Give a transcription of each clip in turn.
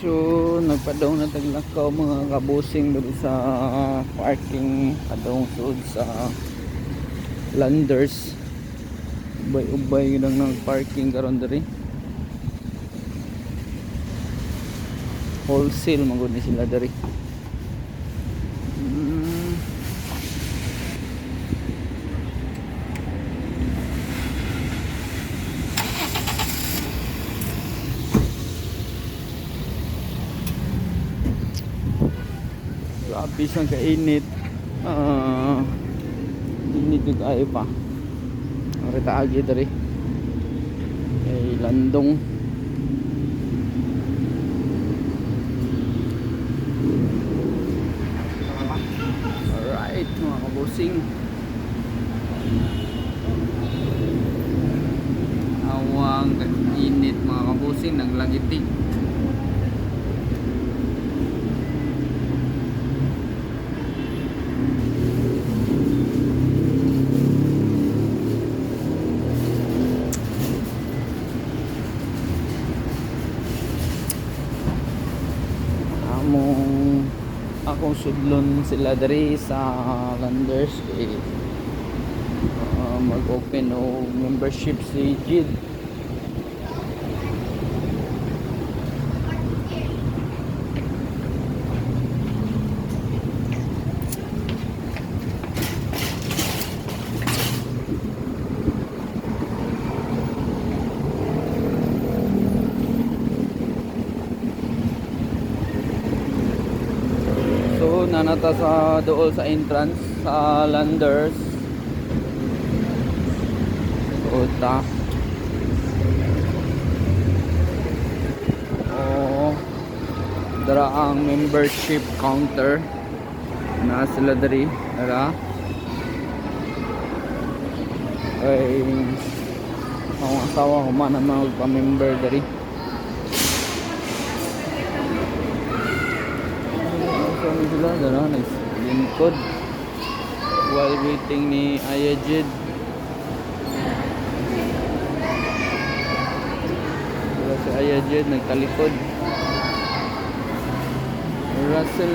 So, nagpadaw na taglakaw mga kabusing dito sa parking padong sud sa Landers. Ubay-ubay yun ang nag-parking karon diri. Wholesale magod ni sila diri. Grabe siyang kainit. Init yung kayo pa. Marita agi dari. Ay landong. Alright mga kabusing. Awang init mga kabusing. Naglagitik. Akong sudlon sila dari sa Landers mag-open o membership si Jid. Nanata sa dool sa entrance sa Landers. Uta. Dara ang membership counter na sila dari. Dara. Ay ang asawa ko man ang magpa-member dari. Kami sila dara naglingkod while waiting ni Ayajid. Dara si Ayajid nagtalikod. Russell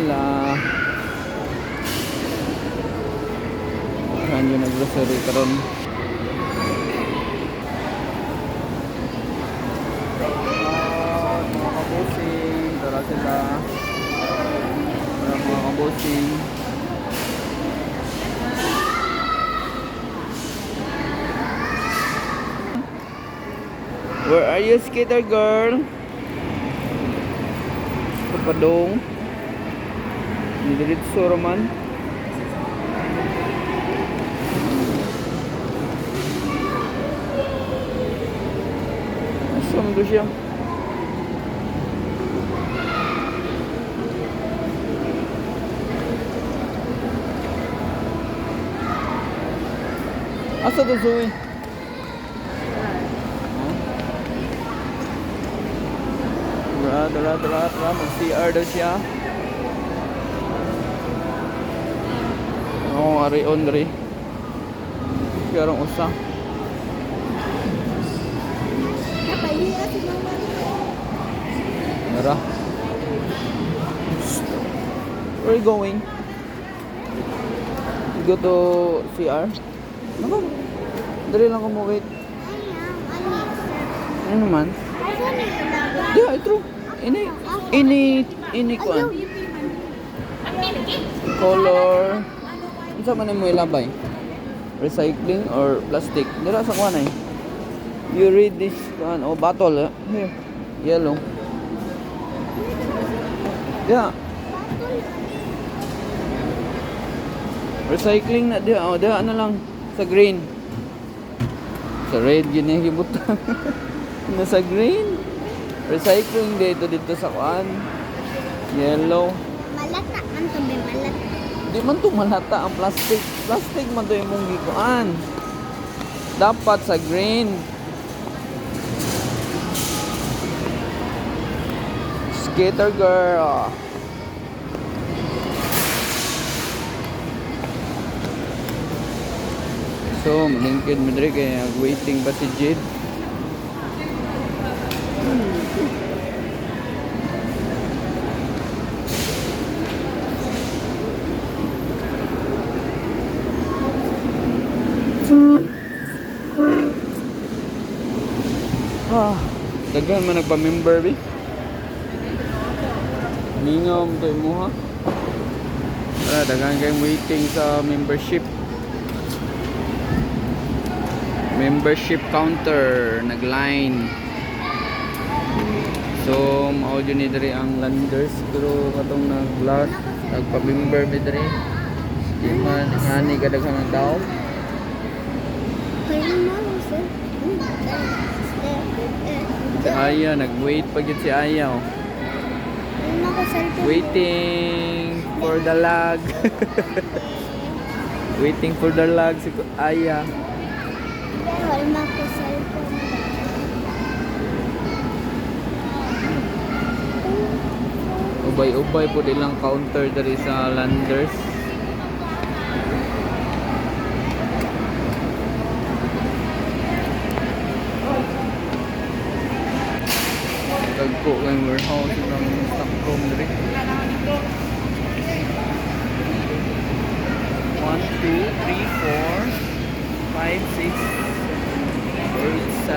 saan yun nag-grocery karon. Mga kabusing dara sila mga kabusing. Where are you, skater girl? Kapadong diretso raman. Asam do siya. Asa to Zoe? Dara mag-CR daw siya. Ari on diri. Siya rong usa. Dara. Where are you going? You go to CR? Ano? Dali lang ko mo wait. Ano naman? Yeah, true. Ini kuan. Color. Unsa man mo ilabay? Recycling or plastic? Dira sa kuan ay. You read this kuan bottle here. Yellow. Yeah. Recycling na dia. Dia ano lang sa green. Sa red yun yung gibutan. Nasa green. Recycling dito sa kuan. Yellow. Malata man to be malata. Di man to malata ang plastic. Plastic man to imong gikuan. Dapat sa green. Skater girl. So, malingkid mo diri kaya waiting pa si Jid. Daghan man nagpa-member bi. Mingaw mo to mo ha. Daghan kayong waiting sa membership. Membership counter nagline. So mao jud ni diri ang landers pero katong nag-glass nagpa-member mi diri. Di man ani kadaghan ang tao. Si Aya, nag-wait pa yun si Aya. Oh. Waiting for the lag. Waiting for the lag si Aya. Ubay-ubay po nilang counter dari sa landers. Tagpo kayong warehouse ng stock room diri. 1, 2, 3, 4, 5, 6, 7, 8,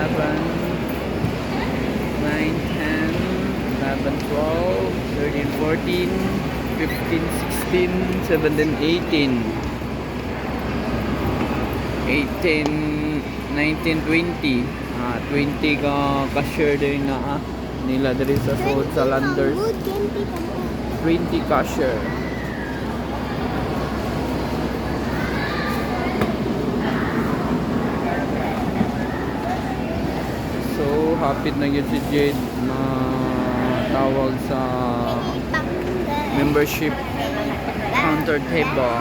9, 10, 11, 12, 13, 14, 15, 16, 17, 18, 19, 20 ka cashier din na nila diri sa suod sa landers. 20 cashier. So hapit na yun si Jade na tawag sa membership counter table.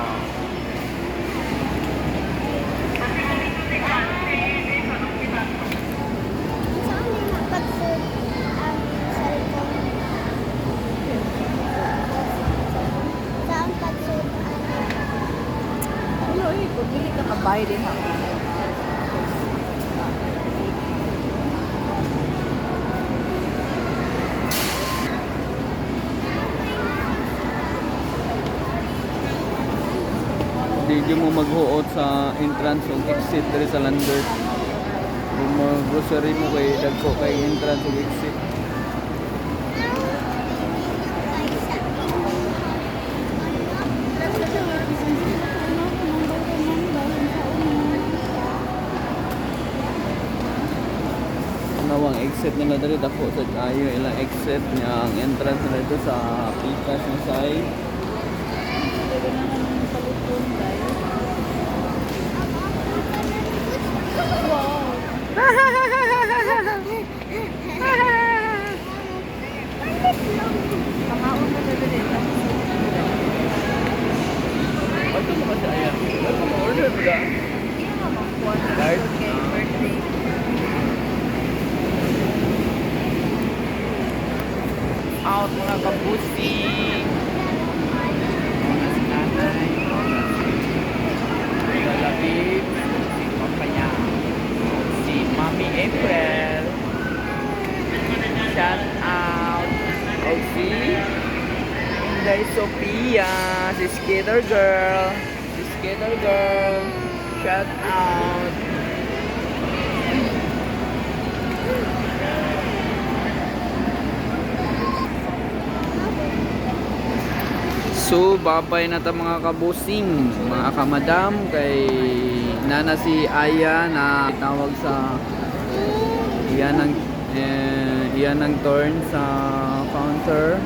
Dili ka kabay din ha. Hindi mo maghuot sa entrance o exit diri sa landers. Kung mag-grocery mo kay dagko kay entrance o exit. Nawang exit nila diri dako sa kayo ilang exit niya ang entrance nila dito sa Pikas na side. Ano mo kasi ayan? Ano mo order mo da? Card? Out mga kabusi. Mga si nanay. Mga labib. Si papaya. Si Mami April. Shout out. O si Inday Sophia. Si Skater Girl. Si Skater Girl. Shout out. So, babay na ta mga kabusing, mga kamadam, kay nana si Aya na tawag sa iyan ng turn sa counter.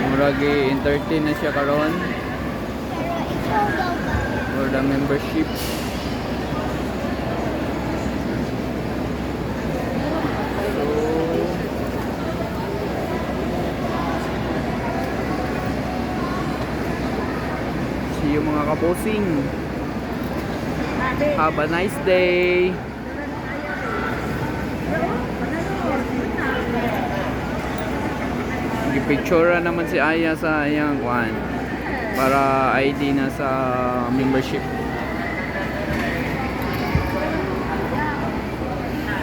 Muragi entertain na siya karon for the membership. See you mga kabosing. Have a nice day. Gipictura naman si Aya sa iyang kwan para ID na sa membership.